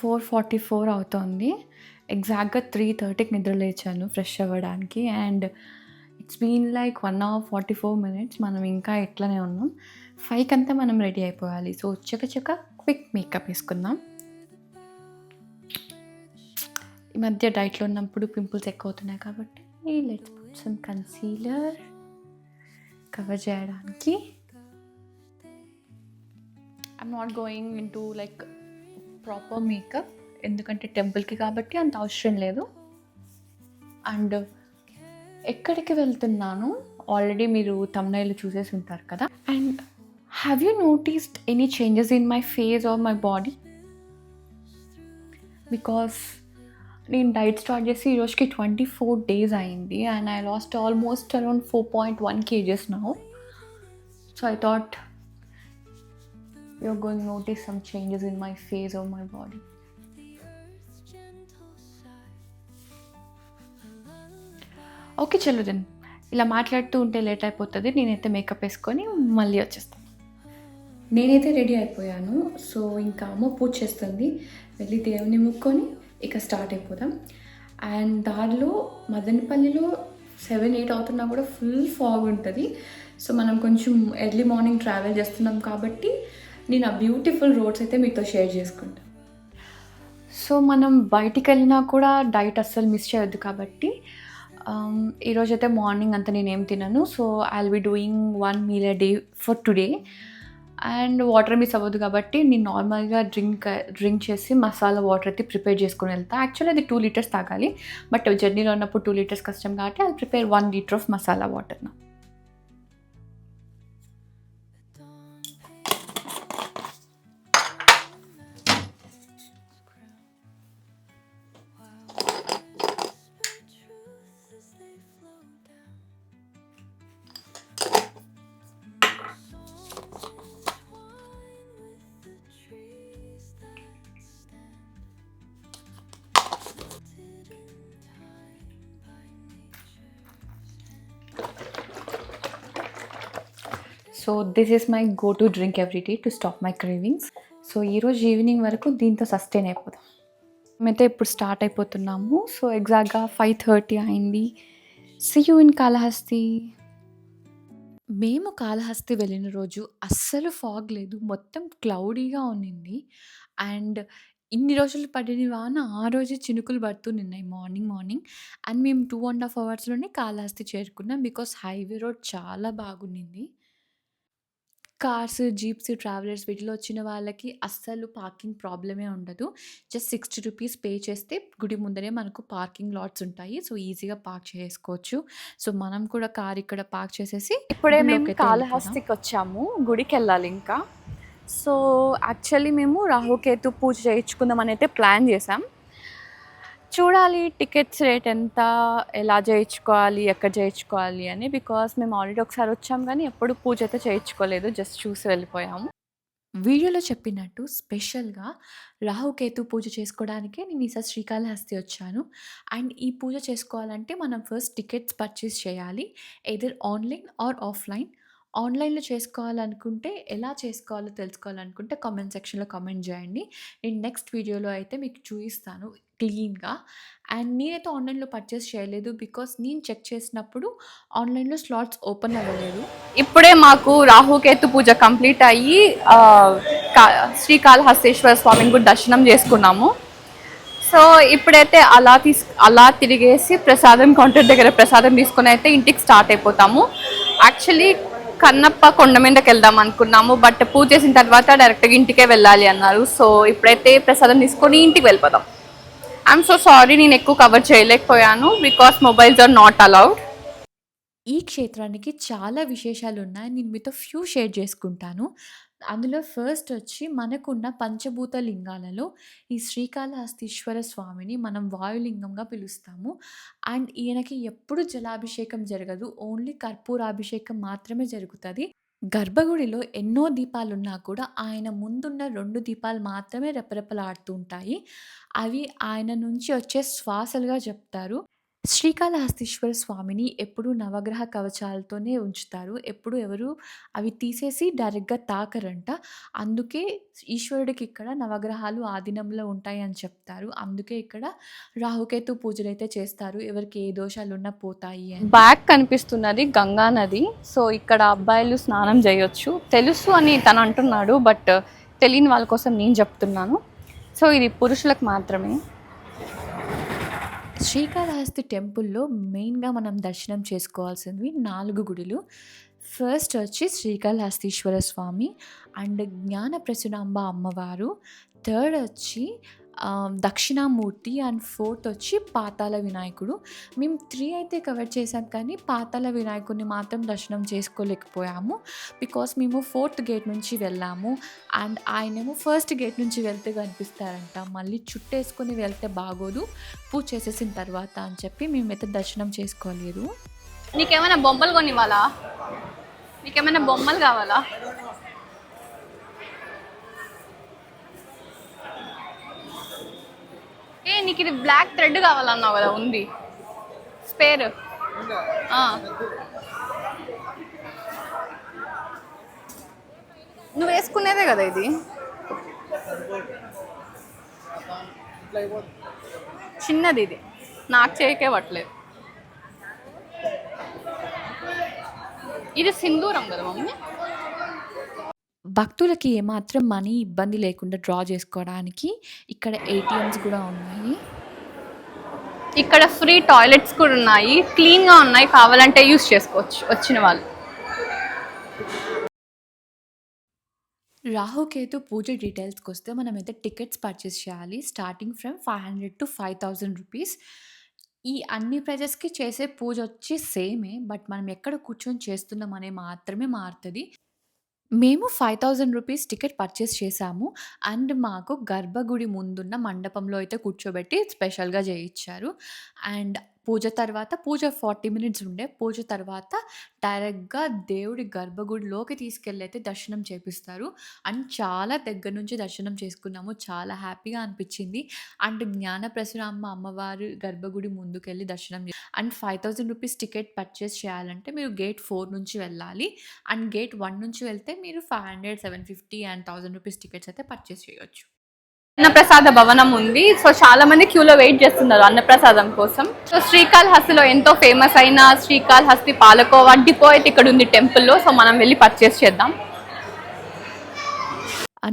4:44 అవుతోంది. ఎగ్జాక్ట్‌గా 3:30కి నిద్ర లేచాను ఫ్రెష్ అవ్వడానికి. And it's been like 1 hour 44 minutes. మనం ఇంకా ఇట్లనే ఉన్నాం. 5కంతా మనం రెడీ అయిపోవాలి. సో, చకచక క్విక్ మేకప్ ఏసుకుందాం. ఈ మధ్య డైట్‌లో ఉన్నప్పుడు పింపుల్స్ ఎక్కువవుతున్నాయి కాబట్టి let's put some concealer cover చేయడానికి. I'm not going into like proper makeup, ఎందుకంటే టెంపుల్‌కి కాబట్టి అంత అవసరం లేదు. అండ్ ఎక్కడికి వెళ్తున్నాను ఆల్రెడీ మీరు థంబ్‌నెయిల్‌లో చూసేసి ఉంటారు కదా. And have you noticed any changes in my face or my body? Because నేను డైట్ స్టార్ట్ చేసి ఈ రోజుకి 24 డేస్ అయింది. And I lost almost around 4.1 kgs now. So I thought you're going to notice some changes in my face or my body. Okay చలో then. ఇలా మాట్లాడుతూ ఉంటే late అయిపోతుంది. నేనైతే మేకప్ వేసుకొని మళ్ళీ వచ్చేస్తాను. నేనైతే రెడీ అయిపోయాను. సో ఇంకా అమ్మ పూజ చేస్తుంది. వెళ్ళి దేవుని ముక్కొని ఇక స్టార్ట్ అయిపోదాం. అండ్ దారిలో మదనపల్లిలో 7-8 అవుతున్నా కూడా ఫుల్ ఫాగ్ ఉంటుంది. సో మనం కొంచెం ఎర్లీ మార్నింగ్ ట్రావెల్ చేస్తున్నాం కాబట్టి నేను ఆ బ్యూటిఫుల్ రోడ్స్ అయితే మీతో షేర్ చేసుకుంటాను. సో మనం బయటికి వెళ్ళినా కూడా డైట్ అస్సలు మిస్ చేయొద్దు కాబట్టి ఈరోజైతే మార్నింగ్ అంతా నేనేం తినను. So I will be doing 1 meal a day for today. And water miss అవ్వదు కాబట్టి నేను నార్మల్గా డ్రింక్ చేసి మసాలా వాటర్ అయితే ప్రిపేర్ చేసుకొని వెళ్తాను. యాక్చువల్లీ అది 2 లీటర్స్ తాగాలి, బట్ జర్నీలో ఉన్నప్పుడు 2 లీటర్స్ కష్టం కాబట్టి I prepare 1 litre of masala water. So this is my go to drink every day to stop my cravings. So ఈరోజు ఈవినింగ్ వరకు దీంతో సస్టైన్ అయిపోదాం. మేమైతే ఇప్పుడు స్టార్ట్ అయిపోతున్నాము. సో ఎగ్జాక్ట్గా 5:30 అయింది. See you in Kalahasti. మేము కాళహస్తి వెళ్ళిన రోజు అస్సలు ఫాగ్ లేదు. మొత్తం క్లౌడీగా ఉన్నింది. అండ్ ఇన్ని రోజులు పడిన వాన ఆ రోజే చినుకులు పడుతూనున్నాయి మార్నింగ్. అండ్ మేము 2.5 అవర్స్‌లోనే కాళహస్తి చేరుకున్నాం. బికాజ్ హైవే రోడ్ చాలా బాగుండింది. కార్స్, జీప్స్, ట్రావెలర్స్ వీటిలో వచ్చిన వాళ్ళకి అస్సలు పార్కింగ్ ప్రాబ్లమే ఉండదు. జస్ట్ 60 రూపీస్ పే చేస్తే గుడి ముందరే మనకు పార్కింగ్ లాట్స్ ఉంటాయి. సో ఈజీగా పార్క్ చేసుకోవచ్చు. సో మనం కూడా కార్ ఇక్కడ పార్క్ చేసేసి ఇప్పుడే మేము కాళహస్తికి వచ్చాము. గుడికి వెళ్ళాలి ఇంకా. సో యాక్చువల్లీ మేము రాహుకేతు పూజ చేయించుకుందామని అయితే ప్లాన్ చేసాం. చూడాలి టికెట్స్ రేట్ ఎంత, ఎలా చేయించుకోవాలి, ఎక్కడ చేయించుకోవాలి అని. బికాస్ మేము ఆల్రెడీ ఒకసారి వచ్చాం కానీ ఎప్పుడు పూజ అయితే చేయించుకోలేదు, జస్ట్ చూసి వెళ్ళిపోయాము. వీడియోలో చెప్పినట్టు స్పెషల్గా రాహుకేతు పూజ చేసుకోవడానికే నేను ఈసారి శ్రీకాళహస్తి వచ్చాను. అండ్ ఈ పూజ చేసుకోవాలంటే మనం ఫస్ట్ టికెట్స్ పర్చేస్ చేయాలి, ఎయిదర్ ఆన్లైన్ ఆర్ ఆఫ్లైన్. ఆన్లైన్లో చేసుకోవాలనుకుంటే ఎలా చేసుకోవాలో తెలుసుకోవాలనుకుంటే కామెంట్ సెక్షన్లో కామెంట్ చేయండి. నేను నెక్స్ట్ వీడియోలో అయితే మీకు చూపిస్తాను క్లీన్గా. అండ్ నేనైతే ఆన్లైన్లో పర్చేస్ చేయలేదు బికాస్ నేను చెక్ చేసినప్పుడు ఆన్లైన్లో స్లాట్స్ ఓపెన్ అవ్వలేదు. ఇప్పుడే మాకు రాహుకేతు పూజ కంప్లీట్ అయ్యి శ్రీకాళహస్తేశ్వర స్వామిని కూడా దర్శనం చేసుకున్నాము. సో ఇప్పుడైతే అలా తిరిగేసి ప్రసాదం కౌంటర్ దగ్గర ప్రసాదం తీసుకుని అయితే ఇంటికి స్టార్ట్ అయిపోతాము. యాక్చువల్లీ కన్నప్ప కొండ మీదకి వెళ్దాం అనుకున్నాము, బట్ పూజ చేసిన తర్వాత డైరెక్ట్గా ఇంటికే వెళ్ళాలి అన్నారు. సో ఇప్పుడైతే ప్రసాదం తీసుకొని ఇంటికి వెళ్ళిపోదాం. ఐఎమ్ సో సారీ, నేను ఎక్కువ కవర్ చేయలేకపోయాను because mobiles are not allowed. ఈ క్షేత్రానికి చాలా విశేషాలు ఉన్నాయి. నేను మీతో ఫ్యూ షేర్ చేసుకుంటాను. అందులో ఫస్ట్ వచ్చి మనకున్న పంచభూత లింగాలలో ఈ శ్రీకాళహస్తీశ్వర స్వామిని మనం వాయులింగంగా పిలుస్తాము. అండ్ ఈయనకి ఎప్పుడు జలాభిషేకం జరగదు, ఓన్లీ కర్పూరాభిషేకం మాత్రమే జరుగుతుంది. గర్భగుడిలో ఎన్నో దీపాలున్నా కూడా ఆయన ముందున్న 2 దీపాలు మాత్రమే రెపరెపలాడుతూ ఉంటాయి. అవి ఆయన నుంచి వచ్చే శ్వాసలుగా చెప్తారు. శ్రీకాళహస్తీశ్వర స్వామిని ఎప్పుడూ నవగ్రహ కవచాలతోనే ఉంచుతారు. ఎప్పుడు ఎవరు అవి తీసేసి డైరెక్ట్‌గా తాకరంట. అందుకే ఈశ్వరుడికి ఇక్కడ నవగ్రహాలు ఆధీనంలో ఉంటాయని చెప్తారు. అందుకే ఇక్కడ రాహుకేతు పూజలైతే చేస్తారు. ఎవరికి ఏ దోషాలున్నా పోతాయి అని. బ్యాక్ కనిపిస్తున్నది గంగా నది. సో ఇక్కడ అబ్బాయిలు స్నానం చేయొచ్చు. తెలుసు అని తను అంటున్నాడు. బట్ తెలియని వాళ్ళ కోసం నేను చెప్తున్నాను. సో ఇది పురుషులకు మాత్రమే. శ్రీకాళహస్తి టెంపుల్‌లో మెయిన్‌గా మనం దర్శనం చేసుకోవాల్సినవి 4 గుడులు. ఫస్ట్ వచ్చి శ్రీకాళహస్తీశ్వర స్వామి అండ్ జ్ఞాన ప్రసూనాంబ అమ్మవారు. థర్డ్ వచ్చి దక్షిణామూర్తి అండ్ ఫోర్త్ వచ్చి పాతాళ వినాయకుడు. మేము 3 అయితే కవర్ చేసాం కానీ పాతాళ వినాయకుడిని మాత్రం దర్శనం చేసుకోలేకపోయాము. బికాస్ మేము 4th గేట్ నుంచి వెళ్ళాము. అండ్ ఆయనేమో ఫస్ట్ గేట్ నుంచి వెళ్తే కనిపిస్తారంట. మళ్ళీ చుట్టేసుకొని వెళ్తే బాగోదు పూజ చేసేసిన తర్వాత అని చెప్పి మేమైతే దర్శనం చేసుకోలేదు. నీకేమైనా బొమ్మలు కొనివ్వాలా? నీకేమైనా బొమ్మలు కావాలా? నీకు ఇది బ్లాక్ థ్రెడ్ కావాలన్నావు కదా, ఉంది స్పేర్. నువ్వు వేసుకునేదే కదా ఇది. చిన్నది ఇది, నాకు చేయకే పట్టలేదు. ఇది సింధూరం కదా మమ్మీ. భక్తులకి ఏమాత్రం మనీ ఇబ్బంది లేకుండా డ్రా చేసుకోవడానికి ఇక్కడ ఏటీఎమ్స్ కూడా ఉన్నాయి. ఇక్కడ ఫ్రీ టాయిలెట్స్ కూడా ఉన్నాయి, క్లీన్గా ఉన్నాయి, కావాలంటే యూస్ చేసుకోవచ్చు వచ్చిన వాళ్ళు. రాహుకేతు పూజ డీటెయిల్స్కి వస్తే మనమైతే టికెట్స్ పర్చేస్ చేయాలి. Starting from 500 to 5,000 rupees. ఈ అన్ని ప్రైజెస్కి చేసే పూజ వచ్చి సేమే. బట్ మనం ఎక్కడ కూర్చొని చేస్తున్నాం అనే మాత్రమే మారుతుంది. మేము 5,000 రూపీస్ టికెట్ పర్చేస్ చేశాము. అండ్ మాకు గర్భగుడి ముందున్న మండపంలో అయితే కూర్చోబెట్టి స్పెషల్‌గా చేయించారు. అండ్ పూజ తర్వాత పూజ 40 మినిట్స్ ఉండే. పూజ తర్వాత డైరెక్ట్‌గా దేవుడి గర్భగుడిలోకి తీసుకెళ్ళి అయితే దర్శనం చేపిస్తారు. అండ్ చాలా దగ్గర నుంచి దర్శనం చేసుకున్నాము. చాలా హ్యాపీగా అనిపించింది. అండ్ జ్ఞాన ప్రసూనాంబ అమ్మవారు గర్భగుడి ముందుకెళ్ళి దర్శనం అండ్ 5,000 రూపీస్ టికెట్ పర్చేస్ చేయాలంటే మీరు గేట్ 4 నుంచి వెళ్ళాలి. అండ్ గేట్ 1 నుంచి వెళ్తే మీరు 500, 750 అండ్ 1000 రూపీస్ టికెట్స్ అయితే పర్చేస్ చేయొచ్చు. అన్నప్రసాద భవనం ఉంది. సో చాలా మంది క్యూలో వెయిట్ చేస్తున్నారు అన్నప్రసాదం కోసం. సో శ్రీకాళహస్తిలో ఎంతో ఫేమస్ అయిన శ్రీకాళహస్తి పాలకోవా డిపో అయితే ఇక్కడ ఉంది టెంపుల్లో. సో మనం వెళ్ళి పర్చేస్ చేద్దాం.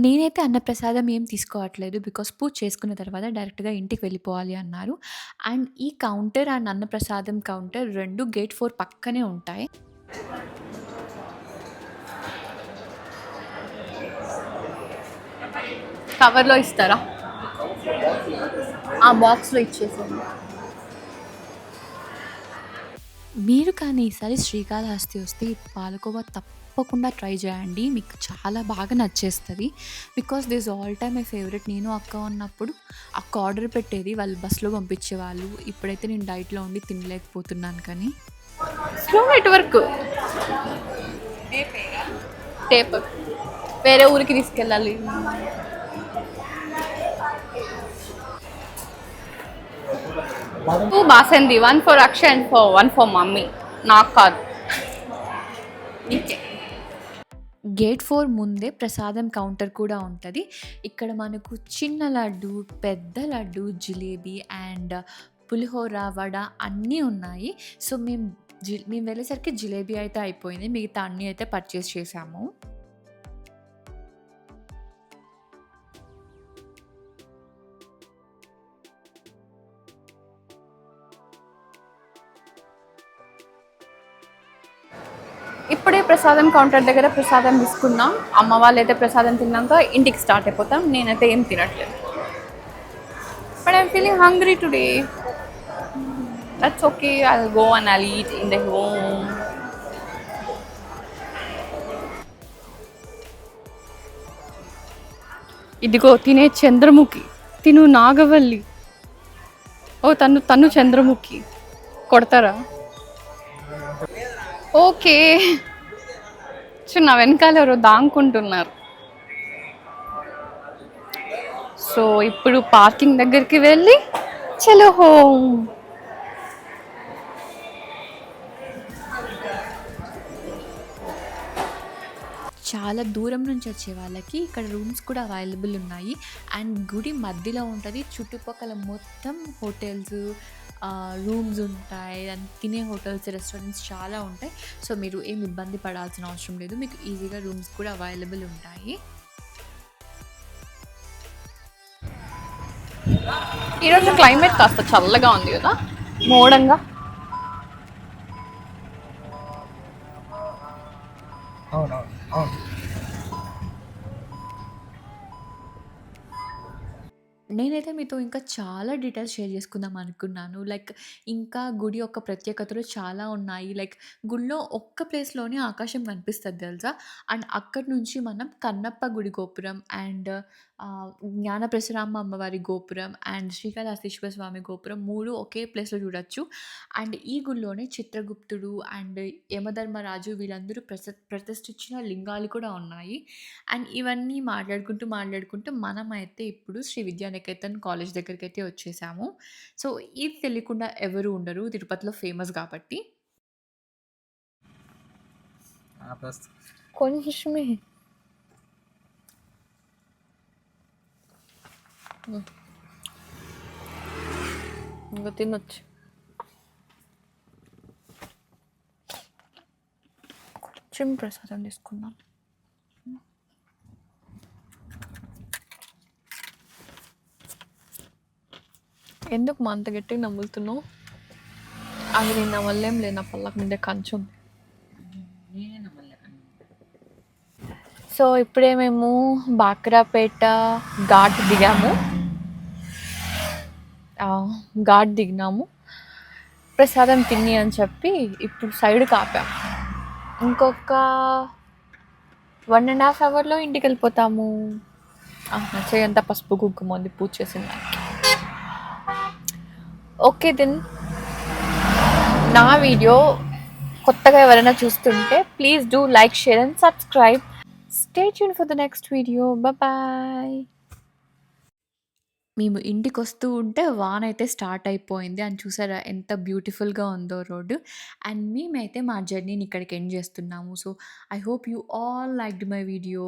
నేనైతే అన్నప్రసాదం ఏం తీసుకోవట్లేదు. బికాస్ పూజ చేసుకున్న తర్వాత డైరెక్ట్‌గా ఇంటికి వెళ్ళిపోవాలి అన్నారు. అండ్ ఈ కౌంటర్ అండ్ అన్నప్రసాదం కౌంటర్ 2 గేట్ 4 పక్కనే ఉంటాయి. కవర్లో ఇస్తారా? ఆ బాక్స్లో ఇచ్చేసాను. మీరు కానీ ఈసారి శ్రీకాళహస్తి వస్తే ఈ పాలకోవా తప్పకుండా ట్రై చేయండి. మీకు చాలా బాగా నచ్చేస్తుంది. Because this all time my favourite. నేను అక్క ఉన్నప్పుడు అక్క ఆర్డర్ పెట్టేది, వాళ్ళు బస్సులో పంపించేవాళ్ళు. ఇప్పుడైతే నేను డైట్‌లో ఉండి తినలేకపోతున్నాను కానీ. స్లో నెట్వర్క్ టేప్ వేరే ఊరికి తీసుకెళ్ళాలి. 2 basundi, 1 for Akshay and 1 for mummy. నాకు కాదు. గేట్ 4 ముందే ప్రసాదం కౌంటర్ కూడా ఉంటది. ఇక్కడ మనకు చిన్న లడ్డు, పెద్ద లడ్డు, జిలేబీ అండ్ పులిహోర, వడ అన్నీ ఉన్నాయి. సో మేము వెళ్ళేసరికి జిలేబీ అయితే అయిపోయింది. మిగతా అన్నీ అయితే పర్చేస్ చేశాము. ఇప్పుడే ప్రసాదం కౌంటర్ దగ్గర ప్రసాదం తీసుకున్నాం. అమ్మ వాళ్ళు అయితే ప్రసాదం తిన్నాక ఇంటికి స్టార్ట్ అయిపోతాం. నేనైతే ఏం తినట్లేదు. But I'm feeling hungry today. That's okay, I'll go and I'll eat in the home. ఇదిగో తినే చంద్రముఖి, తిను నాగవల్లి. ఓ తను చంద్రముఖి. కొడతారా? ఓకే. చిన్న వెనకాల ఎవరో దాంకుంటున్నారు. సో ఇప్పుడు పార్కింగ్ దగ్గరికి వెళ్ళి చలో హోమ్. చాలా దూరం నుంచి వచ్చే వాళ్ళకి ఇక్కడ రూమ్స్ కూడా అవైలబుల్ ఉన్నాయి. అండ్ గుడి మధ్యలో ఉంటది. చుట్టుపక్కల మొత్తం హోటల్స్, రూమ్స్ ఉంటాయి. అండ్ తినే హోటల్స్, రెస్టారెంట్స్ చాలా ఉంటాయి. సో, మీరు ఏమి ఇబ్బంది పడాల్సిన అవసరం లేదు. మీకు ఈజీగా రూమ్స్ కూడా అవైలబుల్ ఉంటాయి. ఈరోజు క్లైమేట్ కాస్త చల్లగా ఉంది కదా, మోడంగా. అవునవును. అవును. నేనైతే మీతో ఇంకా చాలా డీటెయిల్స్ షేర్ చేసుకుందాం అనుకున్నాను. లైక్ ఇంకా గుడి యొక్క ప్రత్యేకతలు చాలా ఉన్నాయి. లైక్ గుడిలో ఒక్క ప్లేస్‌లోనే ఆకాశం కనిపిస్తది తెలుసా? అండ్ అక్కడి నుంచి మనం కన్నప్ప గుడి గోపురం అండ్ జ్ఞానప్రసరామ అమ్మవారి గోపురం అండ్ శ్రీకాళహస్తీశ్వర స్వామి గోపురం 3 ఒకే ప్లేస్‌లో చూడొచ్చు. అండ్ ఈ గుడిలోనే చిత్రగుప్తుడు అండ్ యమధర్మరాజు వీళ్ళందరూ ప్రతిష్ఠించిన లింగాలు కూడా ఉన్నాయి. అండ్ ఇవన్నీ మాట్లాడుకుంటూ మనమైతే ఇప్పుడు శ్రీ విద్యానికేతన్ కాలేజ్ దగ్గరికైతే వచ్చేసాము. సో, ఇది తెలియకుండా ఎవరు ఉండరు. తిరుపతిలో ఫేమస్ గాబట్టి. ఆపేస్తా. కొంచెమే. హ్మ్. ఇంక తినొచ్చు. కొంచెం ప్రసాదం తీసుకుందాం. ఎందుకు మా అంత గట్టిగా నములుతున్నావు? అది నేను నమలలేంలే. నా పళ్ళకు ముందే కంచుంది. సో, ఇప్పుడే మేము బాక్రాపేట ఘాట్ దిగాము. ఘాట్ దిగినాము. ప్రసాదం తిని అని చెప్పి ఇప్పుడు సైడ్‌కి ఆపాం. ఇంకొక 1 ½ అవర్‌లో ఇంటికెళ్ళిపోతాము. నా చెయ్యంతా పసుపు, కుంకుమ ఉంది పూజ చేసిన దానికి. Okay then. నా వీడియో కొత్తగా ఎవరైనా చూస్తుంటే please do like, share and subscribe. Stay tuned for the next video. Bye. మేము ఇంటికొస్తూ ఉంటే వానైతే స్టార్ట్ అయిపోయింది. అండ్ చూసారా ఎంత బ్యూటిఫుల్‌గా ఉందో రోడ్డు. అండ్ మేమైతే మా జర్నీని ఇక్కడికి ఎండ్ చేస్తున్నాము. So, I hope you all liked my video.